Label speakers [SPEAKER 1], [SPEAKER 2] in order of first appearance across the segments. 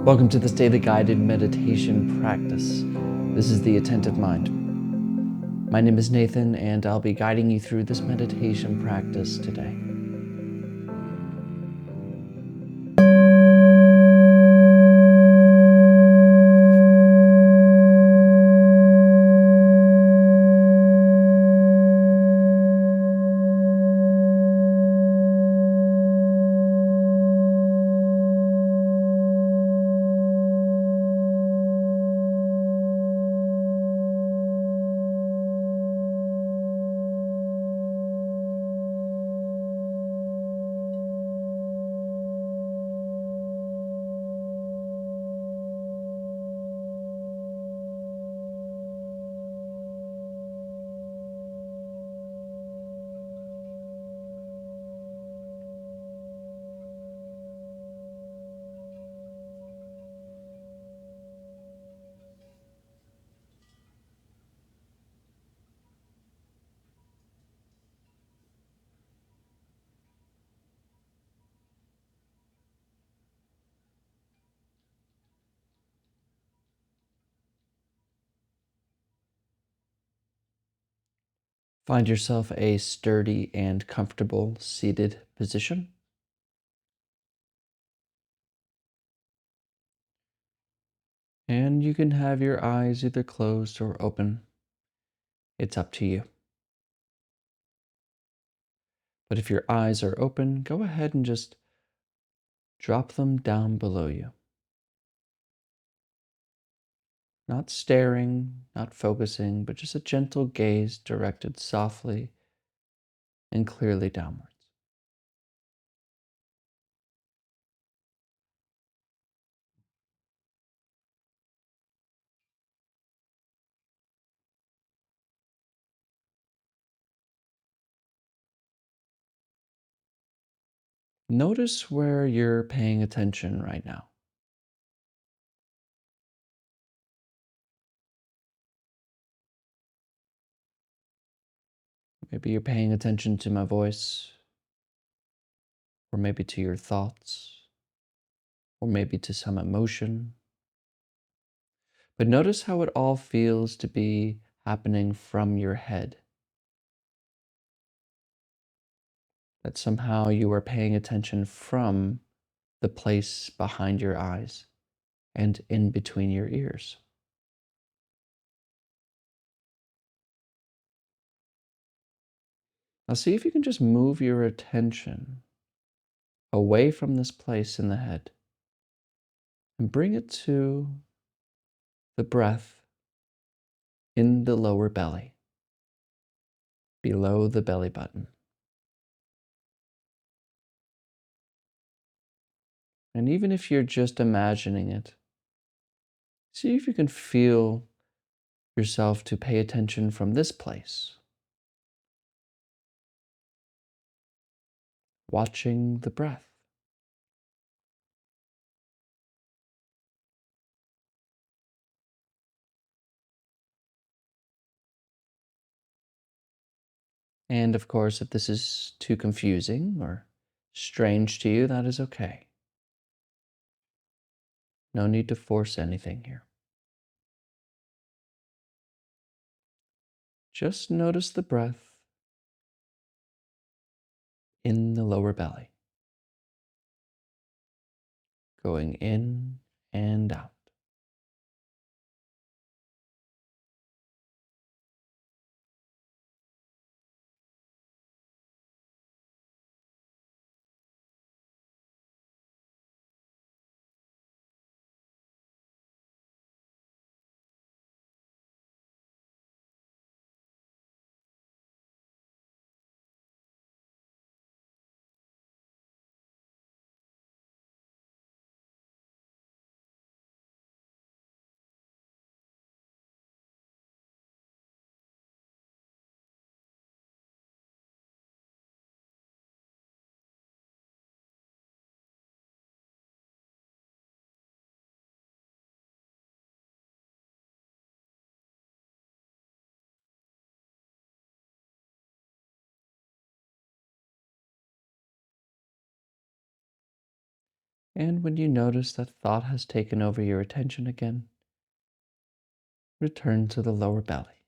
[SPEAKER 1] Welcome to this daily guided meditation practice. This is the Attentive Mind. My name is Nathan, and I'll be guiding you through this meditation practice today. Find yourself a sturdy and comfortable seated position. And you can have your eyes either closed or open. It's up to you. But if your eyes are open, go ahead and just drop them down below you. Not staring, not focusing, but just a gentle gaze directed softly and clearly downwards. Notice where you're paying attention right now. Maybe you're paying attention to my voice, or maybe to your thoughts, or maybe to some emotion. But notice how it all feels to be happening from your head. That somehow you are paying attention from the place behind your eyes and in between your ears. Now see if you can just move your attention away from this place in the head and bring it to the breath in the lower belly, below the belly button. And even if you're just imagining it, see if you can feel yourself to pay attention from this place, watching the breath. And of course, if this is too confusing or strange to you, that is okay. No need to force anything here. Just notice the breath in the lower belly, going in and out. And when you notice that thought has taken over your attention again, return to the lower belly.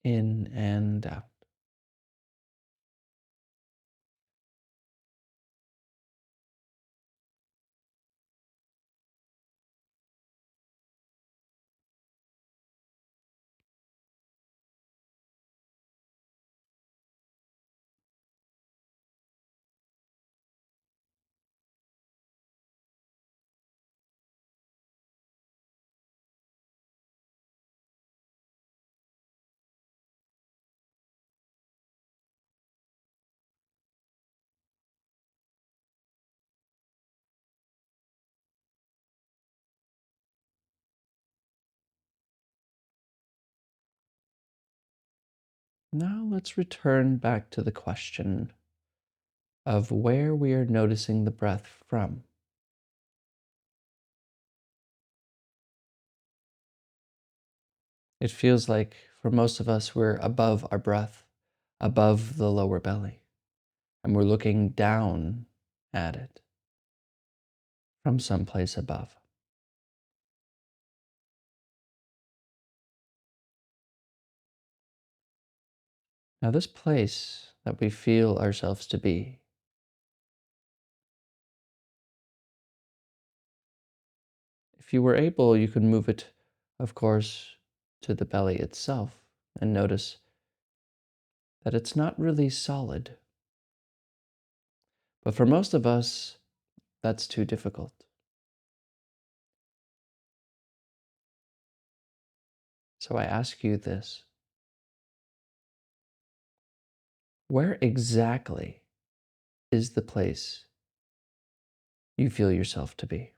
[SPEAKER 1] In and out. Now let's return back to the question of where we are noticing the breath from. It feels like for most of us, we're above our breath, above the lower belly, and we're looking down at it from someplace above. Now, this place that we feel ourselves to be, if you were able, you could move it, of course, to the belly itself and notice that it's not really solid. But for most of us, that's too difficult. So I ask you this: where exactly is the place you feel yourself to be?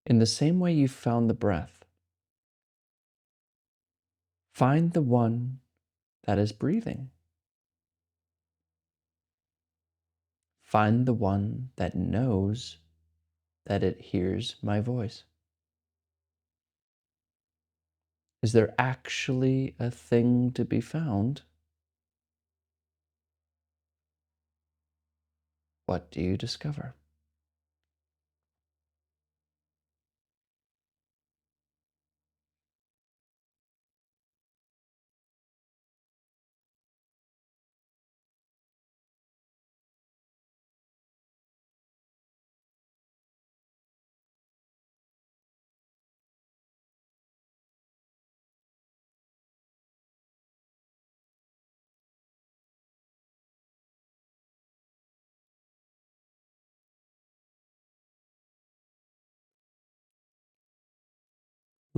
[SPEAKER 1] In the same way you found the breath, find the one that is breathing. Find the one that knows that it hears my voice. Is there actually a thing to be found? What do you discover?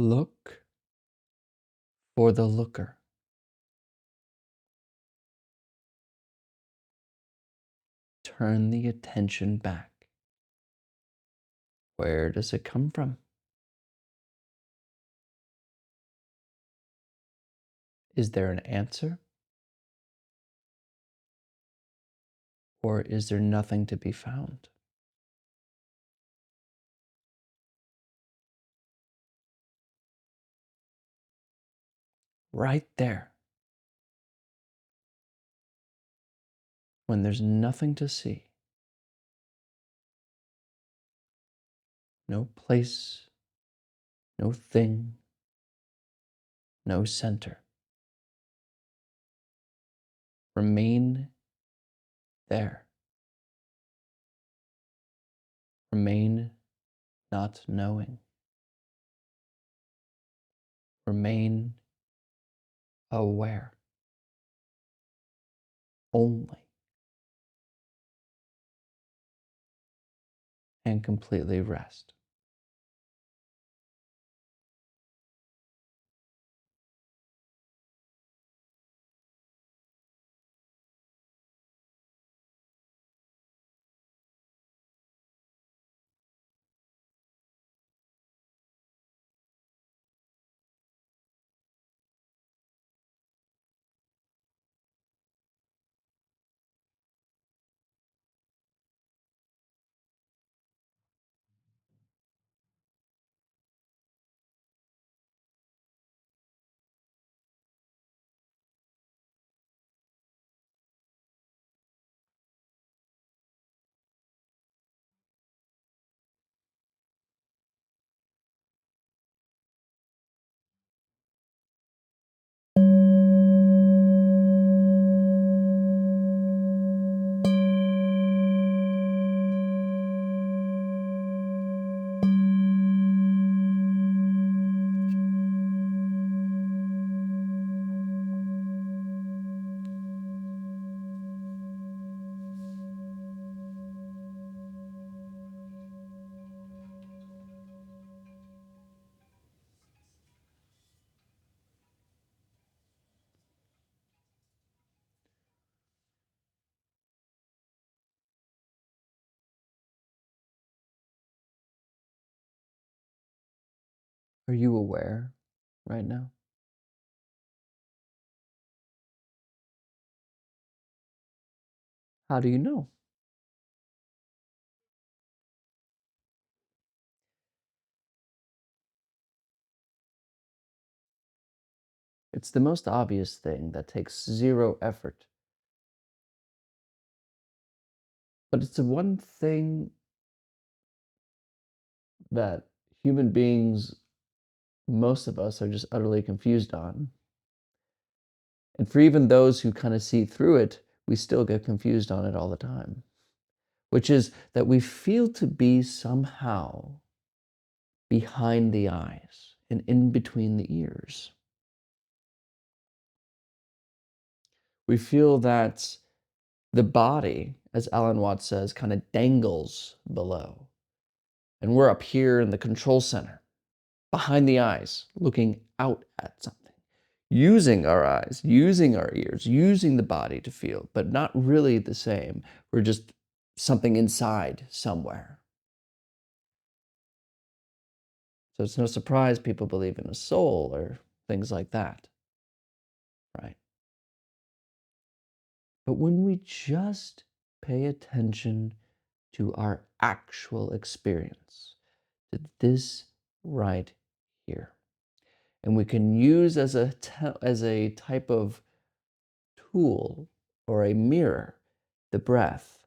[SPEAKER 1] Look for the looker. Turn the attention back. Where does it come from? Is there an answer? Or is there nothing to be found? Right there, when there's nothing to see, no place, no thing, no center. Remain there. Remain not knowing. Remain aware. Only and completely rest. Are you aware right now? How do you know? It's the most obvious thing that takes zero effort. But it's the one thing that human beings, most of us, are just utterly confused on. And for even those who kind of see through it, we still get confused on it all the time, which is that we feel to be somehow behind the eyes and in between the ears. We feel that the body, as Alan Watts says, kind of dangles below. And we're up here in the control center, behind the eyes, looking out at something, using our eyes, using our ears, using the body to feel, but not really the same. We're just something inside somewhere. So it's no surprise people believe in a soul or things like that, right? But when we just pay attention to our actual experience, to this right here, and we can use as a type of tool or a mirror the breath.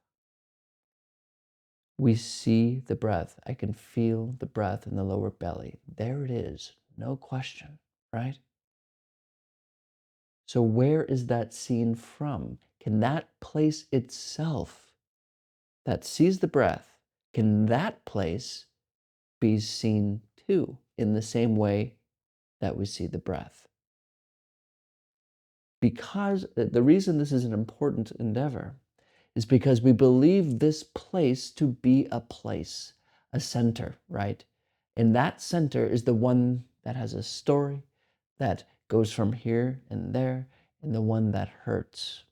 [SPEAKER 1] We see the breath. I can feel the breath in the lower belly. There it is, no question, right? So where is that seen from? Can that place itself that sees the breath, can that place be seen too in the same way that we see the breath? Because the reason this is an important endeavor is because we believe this place to be a place, a center, right? And that center is the one that has a story that goes from here and there, and the one that hurts,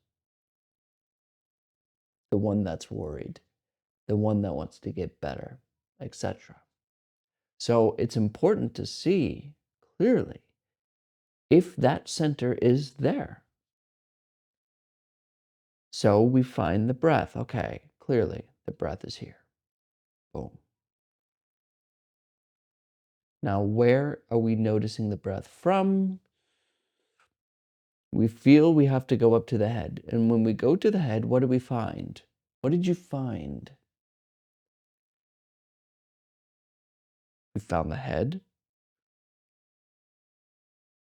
[SPEAKER 1] the one that's worried, the one that wants to get better, etc. So it's important to see clearly if that center is there. So we find the breath. Okay, clearly the breath is here. Boom. Now, where are we noticing the breath from? We feel we have to go up to the head. And when we go to the head, what do we find? What did you find? We found the head.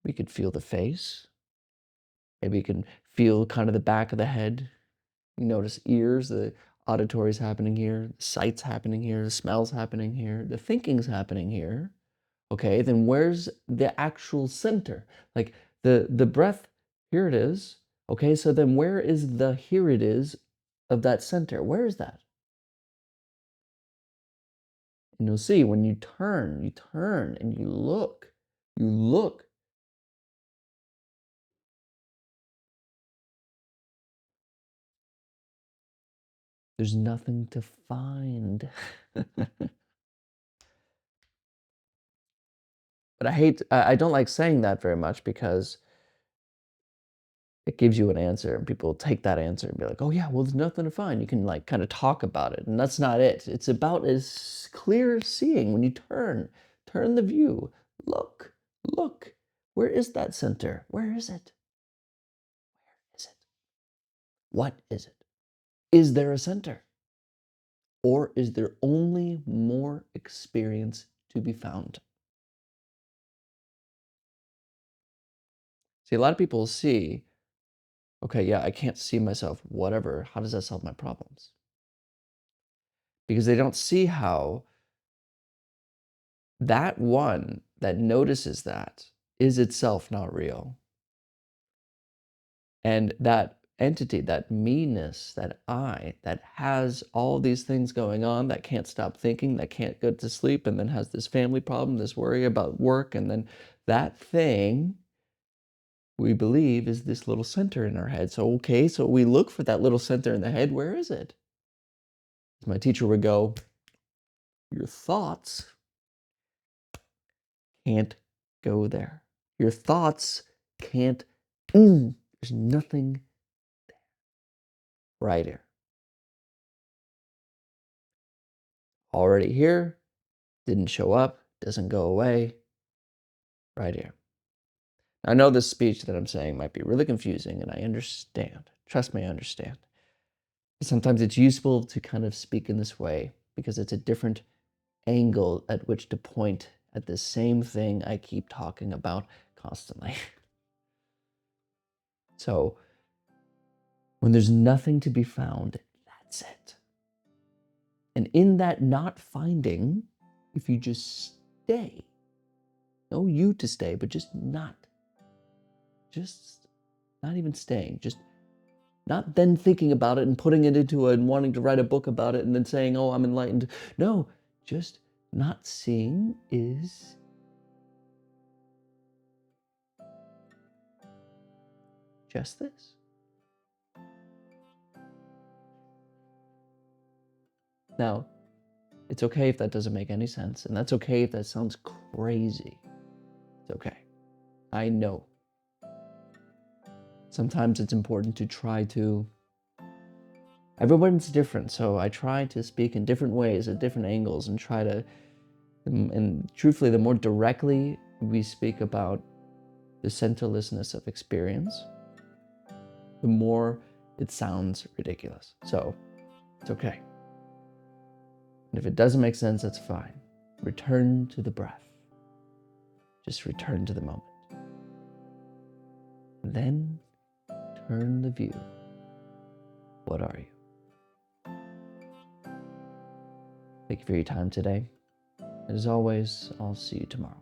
[SPEAKER 1] We could feel the face. Maybe you can feel kind of the back of the head. You notice ears, the auditory's happening here, the sight's happening here, the smell's happening here, the thinking's happening here. Okay, then where's the actual center? Like the breath, here it is. Okay, so then where is the here it is of that center? Where is that? And you'll see when you turn and you look, there's nothing to find. But I don't like saying that very much because it gives you an answer and people take that answer and be like, oh yeah, well, there's nothing to find. You can like kind of talk about it, and that's not it. It's about as clear seeing when you turn the view, look. Where is that center? Where is it? Where is it? What is it? Is there a center? Or is there only more experience to be found? See, a lot of people see, okay, yeah, I can't see myself, whatever. How does that solve my problems? Because they don't see how that one that notices that is itself not real. And that entity, that meanness, that I, that has all these things going on, that can't stop thinking, that can't go to sleep, and then has this family problem, this worry about work, and then that thing we believe is this little center in our head. So, okay, so we look for that little center in the head. Where is it? My teacher would go, your thoughts can't go there. Your thoughts can't, there's nothing right here. Already here, didn't show up, doesn't go away, right here. I know this speech that I'm saying might be really confusing, and I understand. Trust me, I understand. Sometimes it's useful to kind of speak in this way because it's a different angle at which to point at the same thing I keep talking about constantly. So, when there's nothing to be found, that's it. And in that not finding, if you just stay, no you to stay, but just not even staying, just not then thinking about it and putting it into and wanting to write a book about it and then saying, oh, I'm enlightened. No, just not seeing is just this. Now, it's okay if that doesn't make any sense, and that's okay if that sounds crazy. It's okay. I know. Sometimes it's important to try to. Everyone's different, so I try to speak in different ways at different angles and try to. And truthfully, the more directly we speak about the centerlessness of experience, the more it sounds ridiculous. So it's okay. And if it doesn't make sense, that's fine. Return to the breath. Just return to the moment. Then turn the view. What are you? Thank you for your time today. As always, I'll see you tomorrow.